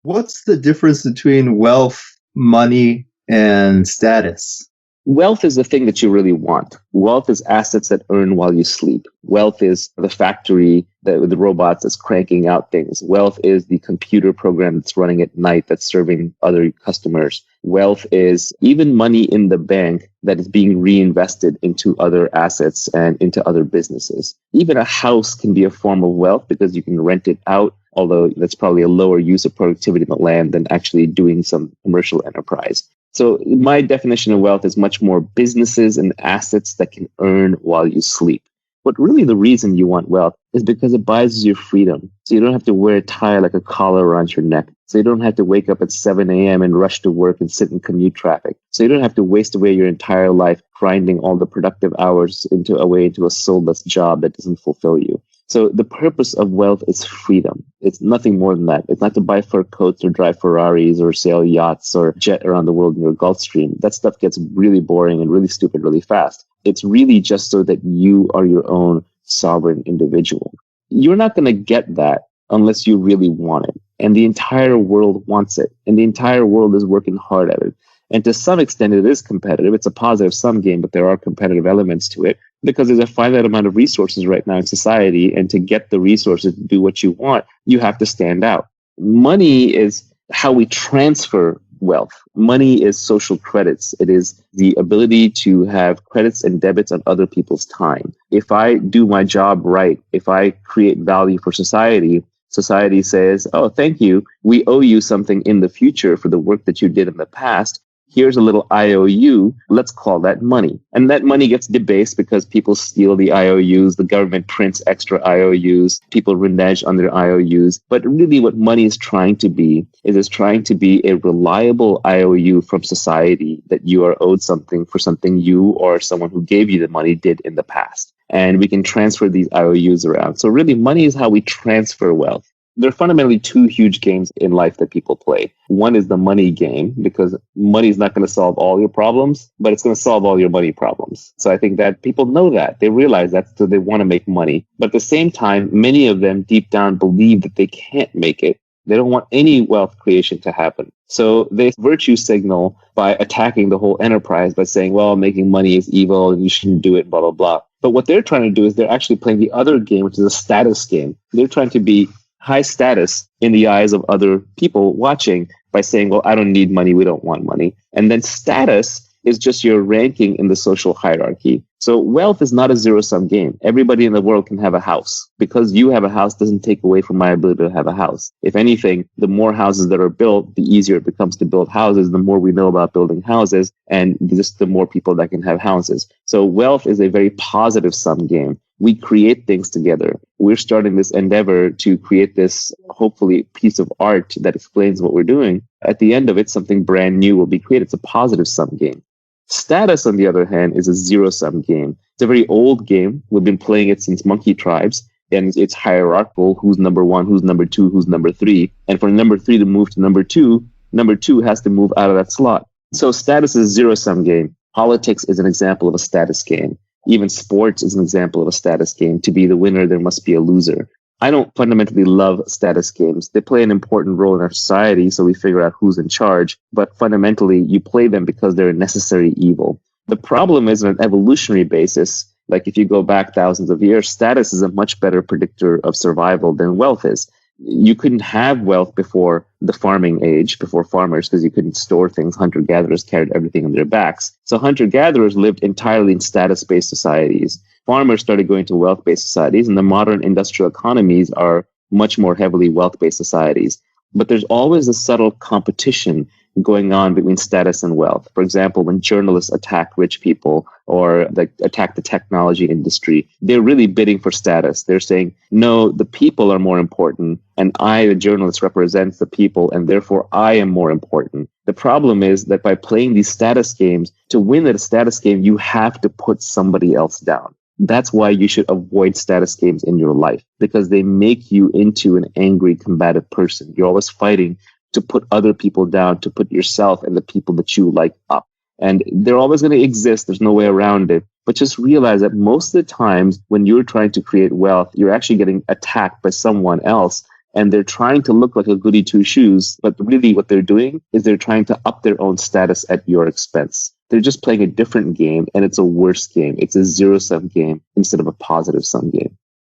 What's the difference between wealth, money, and status? Wealth is the thing that you really want. Wealth is assets that earn while you sleep. Wealth is the factory that with the robots that's cranking out things. Wealth is the computer program that's running at night that's serving other customers. Wealth is even money in the bank that is being reinvested into other assets and into other businesses. Even a house can be a form of wealth because you can rent it out, although that's probably a lower use of productivity in the land than actually doing some commercial enterprise. So my definition of wealth is much more businesses and assets that can earn while you sleep. But really the reason you want wealth is because it buys you freedom. So you don't have to wear a tie like a collar around your neck. So you don't have to wake up at 7 a.m. and rush to work and sit in commute traffic. So you don't have to waste away your entire life grinding all the productive hours away into a soulless job that doesn't fulfill you. So the purpose of wealth is freedom. It's nothing more than that. It's not to buy fur coats or drive Ferraris or sail yachts or jet around the world in your Gulfstream. That stuff gets really boring and really stupid really fast. It's really just so that you are your own sovereign individual. You're not going to get that unless you really want it. And the entire world wants it. And the entire world is working hard at it. And to some extent, it is competitive. It's a positive sum game, but there are competitive elements to it because there's a finite amount of resources right now in society. And to get the resources to do what you want, you have to stand out. Money is how we transfer wealth. Money is social credits. It is the ability to have credits and debits on other people's time. If I do my job right, if I create value for society, society says, oh, thank you. We owe you something in the future for the work that you did in the past. Here's a little IOU. Let's call that money. And that money gets debased because people steal the IOUs. The government prints extra IOUs. People renege on their IOUs. But really what money is trying to be is it's trying to be a reliable IOU from society that you are owed something for something you or someone who gave you the money did in the past. And we can transfer these IOUs around. So really money is how we transfer wealth. There are fundamentally two huge games in life that people play. One is the money game, because money is not going to solve all your problems, but it's going to solve all your money problems. So I think that people know that. They realize that, so they want to make money. But at the same time, many of them deep down believe that they can't make it. They don't want any wealth creation to happen. So they virtue signal by attacking the whole enterprise by saying, well, making money is evil and you shouldn't do it, blah, blah, blah. But what they're trying to do is they're actually playing the other game, which is a status game. They're trying to be high status in the eyes of other people watching by saying, well, I don't need money. We don't want money. And then status is just your ranking in the social hierarchy. So wealth is not a zero-sum game. Everybody in the world can have a house. Because you have a house doesn't take away from my ability to have a house. If anything, the more houses that are built, the easier it becomes to build houses, the more we know about building houses, and just the more people that can have houses. So wealth is a very positive sum game. We create things together. We're starting this endeavor to create this, hopefully, piece of art that explains what we're doing. At the end of it, something brand new will be created. It's a positive sum game. Status, on the other hand, is a zero-sum game. It's a very old game. We've been playing it since monkey tribes, and it's hierarchical. Who's number one, who's number two, who's number three. And for number three to move to number two has to move out of that slot. So status is a zero-sum game. Politics is an example of a status game. Even sports is an example of a status game. To be the winner, there must be a loser. I don't fundamentally love status games. They play an important role in our society, so we figure out who's in charge. But fundamentally, you play them because they're a necessary evil. The problem is, on an evolutionary basis, like if you go back thousands of years, status is a much better predictor of survival than wealth is. You couldn't have wealth before the farming age, before farmers, because you couldn't store things. Hunter-gatherers carried everything on their backs. So hunter-gatherers lived entirely in status-based societies. Farmers started going to wealth-based societies, and the modern industrial economies are much more heavily wealth-based societies. But there's always a subtle competition going on between status and wealth. For example, when journalists attack rich people or attack the technology industry, they're really bidding for status. They're saying, no, the people are more important, and I, the journalist, represents the people, and therefore I am more important. The problem is that by playing these status games, to win at a status game, you have to put somebody else down. That's why you should avoid status games in your life, because they make you into an angry, combative person. You're always fighting to put other people down, to put yourself and the people that you like up. And they're always going to exist. There's no way around it. But just realize that most of the times when you're trying to create wealth, you're actually getting attacked by someone else. and they're trying to look like a goody two shoes, but really what they're doing is they're trying to up their own status at your expense. They're just playing a different game, and it's a worse game. It's a zero-sum game instead of a positive-sum game.